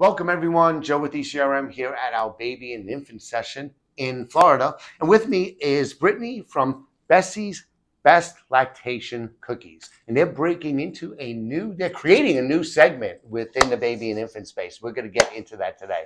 Welcome everyone, Joe with ECRM here at our baby and infant session in Florida. And with me is Brittany from Bessie's Best Lactation Cookies. And they're creating a new segment within the baby and infant space. We're going to get into that today.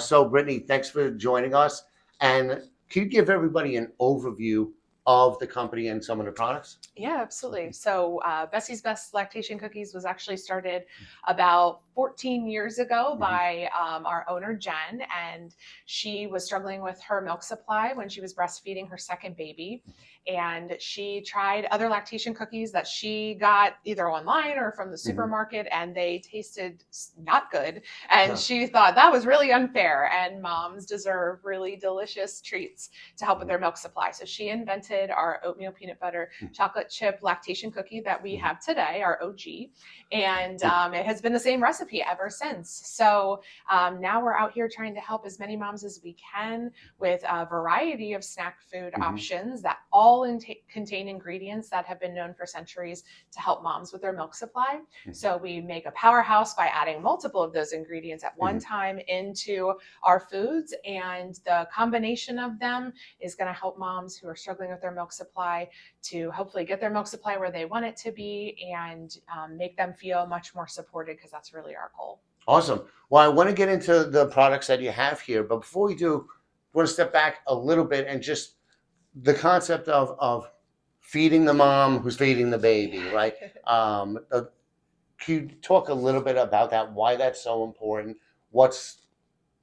So Brittany, thanks for joining us. And can you give everybody an overview of the company and some of the products? Yeah, absolutely. So Bessie's Best Lactation Cookies was actually started about 14 years ago by our owner, Jen, and she was struggling with her milk supply when she was breastfeeding her second baby. And she tried other lactation cookies that she got either online or from the supermarket, and they tasted not good. And she thought that was really unfair, and moms deserve really delicious treats to help with their milk supply. So she invented our oatmeal peanut butter chocolate chip lactation cookie that we have today, our OG. And it has been the same recipe ever since. So now we're out here trying to help as many moms as we can with a variety of snack food options that all contain ingredients that have been known for centuries to help moms with their milk supply. So we make a powerhouse by adding multiple of those ingredients at one time into our foods, and the combination of them is going to help moms who are struggling with their milk supply to hopefully get their milk supply where they want it to be and make them feel much more supported, because that's really our goal. Awesome. Well, I want to get into the products that you have here, but before we do, I want to step back a little bit and just the concept of feeding the mom who's feeding the baby, right? Can you talk a little bit about that, why that's so important, what's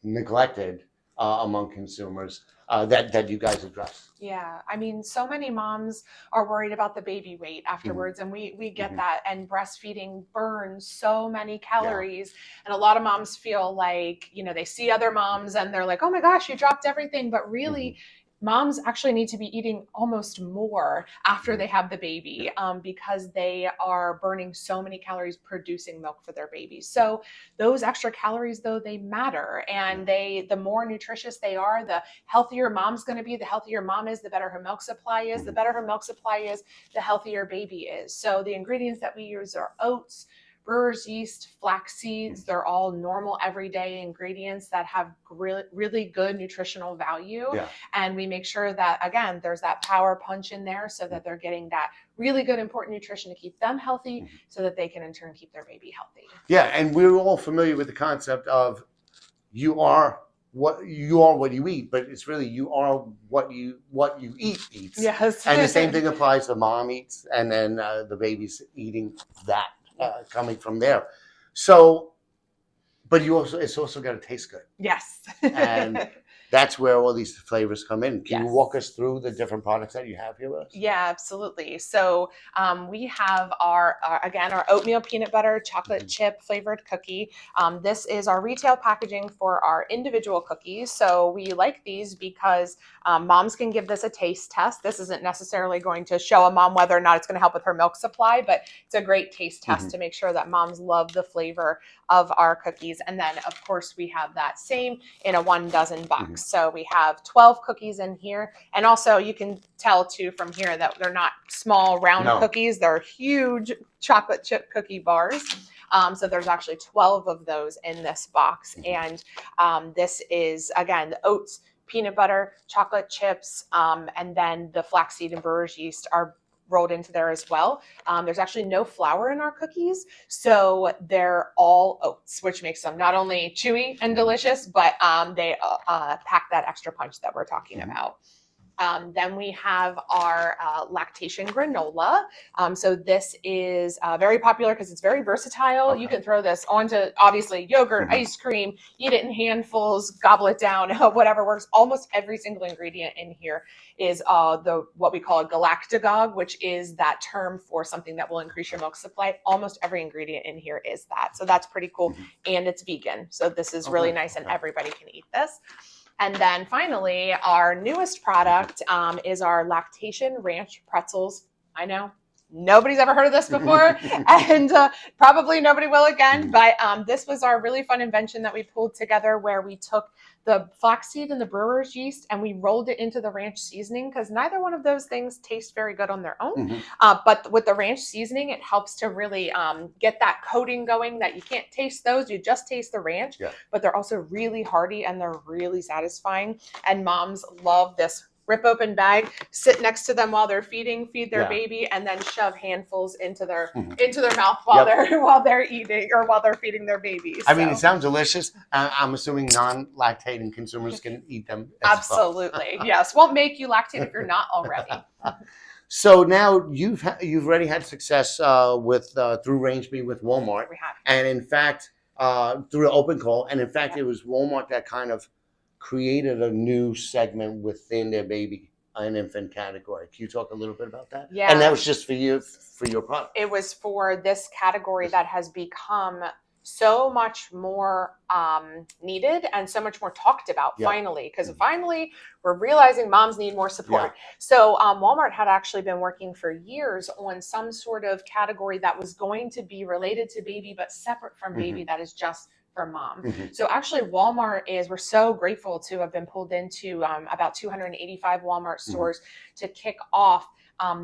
neglected among consumers that you guys address? Yeah, I mean, so many moms are worried about the baby weight afterwards, and we get that. And breastfeeding burns so many calories, and a lot of moms feel like, they see other moms and they're like, oh my gosh, you dropped everything. But really, moms actually need to be eating almost more after they have the baby, because they are burning so many calories producing milk for their baby. So those extra calories, though, they matter, and the more nutritious they are, the healthier mom's going to be. The healthier mom is, the better her milk supply is. The better her milk supply is, the healthier baby is. So the ingredients that we use are oats, brewer's yeast, flax seeds. They're all normal everyday ingredients that have really good nutritional value. And we make sure that, again, there's that power punch in there so that they're getting that really good, important nutrition to keep them healthy, so that they can in turn keep their baby healthy. Yeah, and we're all familiar with the concept of you are what you eat, but it's really you are what you eats. Yes. And the same thing applies to mom eats, and then the baby's eating that coming from there. So, but it's also got to taste good. Yes. And that's where all these flavors come in. Can you walk us through the different products that you have here with us? Yeah, absolutely. So we have our oatmeal peanut butter chocolate chip flavored cookie. This is our retail packaging for our individual cookies. So we like these because moms can give this a taste test. This isn't necessarily going to show a mom whether or not it's going to help with her milk supply, but it's a great taste test to make sure that moms love the flavor of our cookies. And then, of course, we have that same in a 1 dozen box. So we have 12 cookies in here. And also you can tell too from here that they're not small round cookies. They're huge chocolate chip cookie bars. So there's actually 12 of those in this box. And this is, again, the oats, peanut butter, chocolate chips, and then the flaxseed and brewer's yeast are rolled into there as well. There's actually no flour in our cookies, so they're all oats, which makes them not only chewy and delicious, but they pack that extra punch that we're talking about. Then we have our lactation granola. So this is very popular because it's very versatile. You can throw this onto, obviously, yogurt, ice cream, eat it in handfuls, gobble it down, whatever works. Almost every single ingredient in here is what we call a galactagogue, which is that term for something that will increase your milk supply. Almost every ingredient in here is that. So that's pretty cool. And it's vegan. So this is really nice, and everybody can eat this. And then finally, our newest product is our Lactation Ranch Pretzels. I know, nobody's ever heard of this before, and probably nobody will again. But this was our really fun invention that we pulled together, where we took the flaxseed and the brewer's yeast and we rolled it into the ranch seasoning, because neither one of those things taste very good on their own. But with the ranch seasoning, it helps to really get that coating going, that you can't taste those, you just taste the ranch. But they're also really hearty and they're really satisfying. And moms love this. Rip open bag, sit next to them while they're feed their baby, and then shove handfuls into their mouth while they're eating or while they're feeding their baby. I mean, it sounds delicious. I'm assuming non-lactating consumers can eat them. Absolutely, yes. Won't make you lactate if you're not already. So now you've already had success with through Range-B with Walmart. We have, and in fact through an open call, and in fact it was Walmart that kind of created a new segment within their baby and infant category. Can you talk a little bit about that? Yeah. And that was just for you, for your product. It was for this category that has become so much more needed and so much more talked about finally, because finally we're realizing moms need more support. So Walmart had actually been working for years on some sort of category that was going to be related to baby but separate from baby, that is just for mom. So actually we're so grateful to have been pulled into about 285 Walmart stores to kick off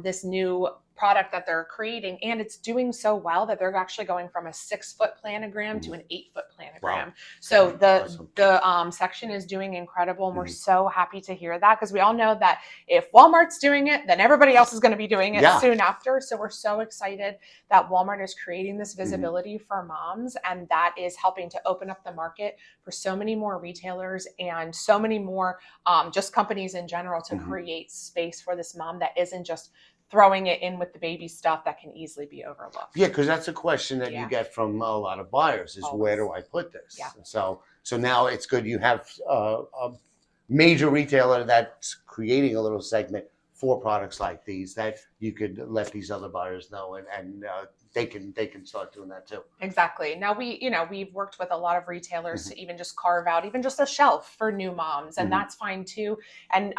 this new product that they're creating, and it's doing so well that they're actually going from a 6-foot planogram to an 8-foot planogram. Wow. So the section is doing incredible, and we're so happy to hear that, because we all know that if Walmart's doing it, then everybody else is going to be doing it soon after. So we're so excited that Walmart is creating this visibility for moms, and that is helping to open up the market for so many more retailers and so many more just companies in general to create space for this mom that isn't just throwing it in with the baby stuff that can easily be overlooked. Yeah, because that's a question that you get from a lot of buyers is where do I put this? So now it's good you have a major retailer that's creating a little segment for products like these that you could let these other buyers know, and they can start doing that too. Exactly. Now we've worked with a lot of retailers to even just carve out even just a shelf for new moms, and that's fine too. And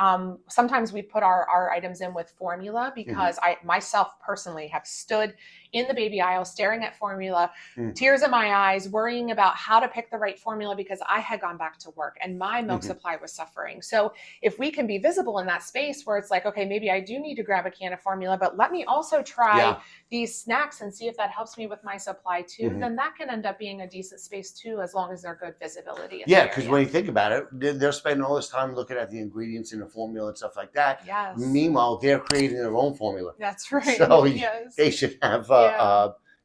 sometimes we put our items in with formula, because I myself personally have stood in the baby aisle staring at formula, tears in my eyes, worrying about how to pick the right formula, because I had gone back to work and my milk supply was suffering. So if we can be visible in that space where it's like, okay, maybe I do need to grab a can of formula, but let me also try these snacks and see if that helps me with my supply too, then that can end up being a decent space too, as long as they're good visibility. Yeah, because when you think about it, they're spending all this time looking at the ingredients in the formula and stuff like that. Yes. Meanwhile, they're creating their own formula. That's right. So they should have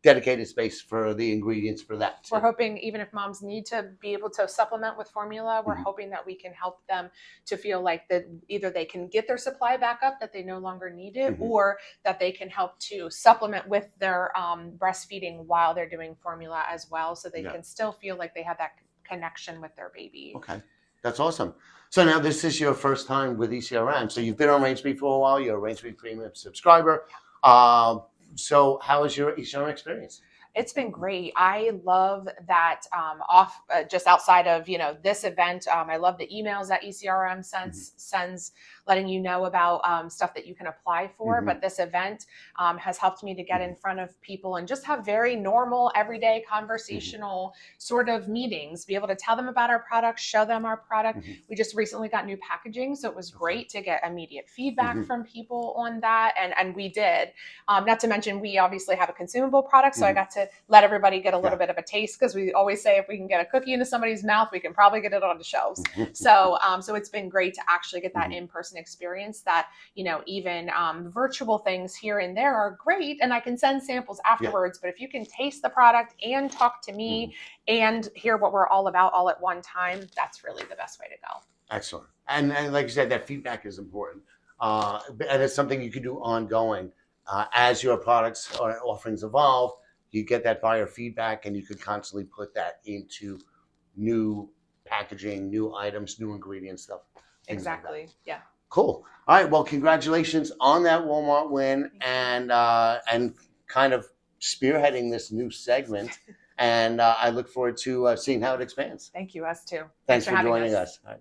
dedicated space for the ingredients for that too. We're hoping, even if moms need to be able to supplement with formula, we're hoping that we can help them to feel like that either they can get their supply back up, that they no longer need it, or that they can help to supplement with their breastfeeding while they're doing formula as well, so they can still feel like they have that connection with their baby. Okay, that's awesome. So now this is your first time with ECRM. So you've been on Range-B for a while. You're a Range-B premium subscriber. So how is your ECRM experience? It's been great. I love that just outside of, this event, I love the emails that ECRM sends letting you know about stuff that you can apply for. But this event has helped me to get in front of people and just have very normal, everyday conversational sort of meetings, be able to tell them about our product, show them our product. We just recently got new packaging, so it was great to get immediate feedback from people on that. And we did. Not to mention, we obviously have a consumable product, so I got to let everybody get a little bit of a taste, because we always say if we can get a cookie into somebody's mouth, we can probably get it on the shelves. So it's been great to actually get that in-person experience that, even virtual things here and there are great, and I can send samples afterwards, but if you can taste the product and talk to me and hear what we're all about all at one time, that's really the best way to go. Excellent. And like you said, that feedback is important. And it's something you can do ongoing. As your products or offerings evolve, you get that buyer feedback, and you could constantly put that into new packaging, new items, new ingredients, stuff. Exactly. Like yeah. Cool. All right. Well, congratulations on that Walmart win, and kind of spearheading this new segment. And I look forward to seeing how it expands. Thank you. Us too. Thanks for joining us. All right.